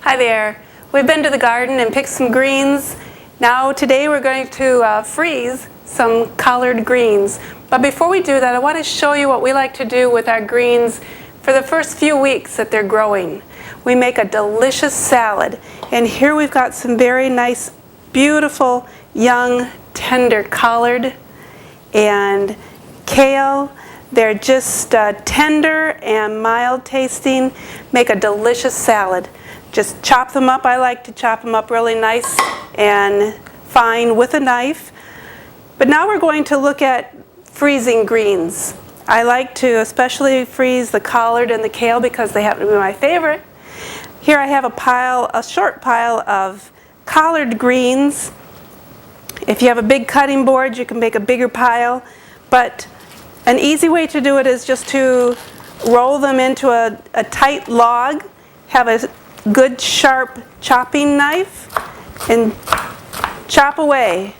Hi there. We've been to the garden and picked some greens. Now today we're going to freeze some collard greens. But before we do that, I want to show you what we like to do with our greens for the first few weeks that they're growing. We make a delicious salad. And here we've got some very nice, beautiful, young, tender collard and kale. They're just tender and mild tasting. Make a delicious salad. Just chop them up. I like to chop them up really nice and fine with a knife. But now we're going to look at freezing greens. I like to especially freeze the collard and the kale because they happen to be my favorite. Here I have a short pile of collard greens. If you have a big cutting board, you can make a bigger pile. But an easy way to do it is just to roll them into a tight log, have a good sharp chopping knife, and chop away.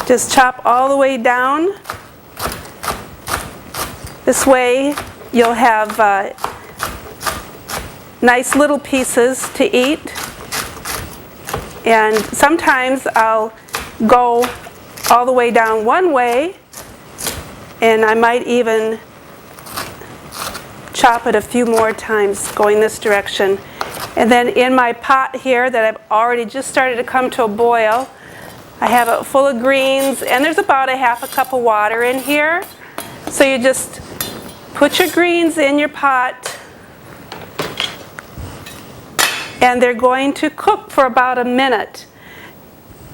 Just chop all the way down. This way you'll have nice little pieces to eat. And sometimes I'll go all the way down one way, and I might even chop it a few more times going this direction. And then in my pot here that I've already just started to come to a boil, I have it full of greens, and there's about a half a cup of water in here. So you just put your greens in your pot, and they're going to cook for about a minute.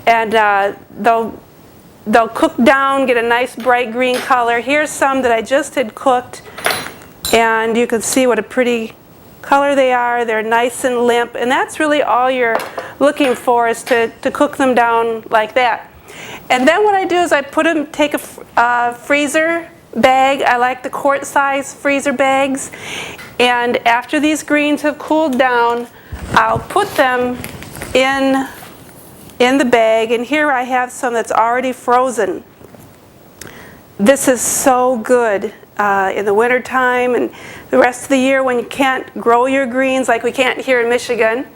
And they'll cook down, get a nice bright green color. Here's some that I just had cooked, and you can see what a pretty color they are. They're nice and limp, and that's really all you're looking for, is to cook them down like that. And then what I do is I take a freezer bag. I like the quart size freezer bags, and after these greens have cooled down, I'll put them in the bag. And here I have some that's already frozen. This is so good in the winter time and the rest of the year when you can't grow your greens, like we can't here in Michigan.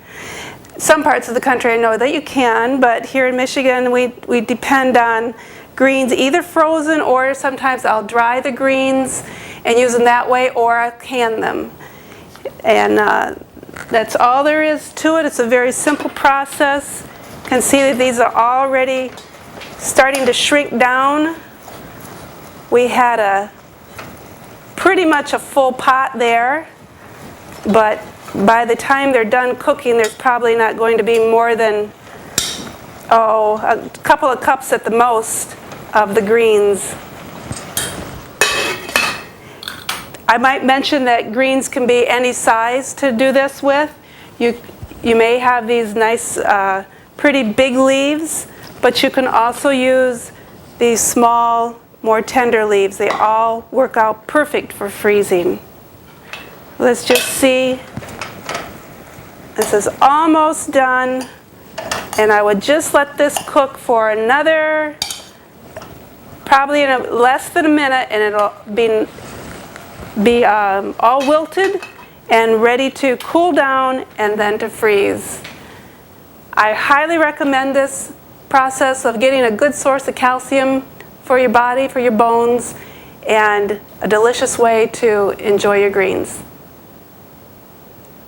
Some parts of the country I know that you can, but here in Michigan we depend on greens either frozen, or sometimes I'll dry the greens and use them that way, or I'll can them. And that's all there is to it. It's a very simple process. You can see that these are already starting to shrink down. We had pretty much a full pot there, but by the time they're done cooking, there's probably not going to be more than a couple of cups at the most of the greens. I might mention that greens can be any size to do this with. You may have these nice, pretty big leaves, but you can also use these small, more tender leaves. They all work out perfect for freezing. Let's just see. This is almost done, and I would just let this cook for another, probably less than a minute, and it'll be all wilted and ready to cool down and then to freeze. I highly recommend this process of getting a good source of calcium for your body, for your bones, and a delicious way to enjoy your greens.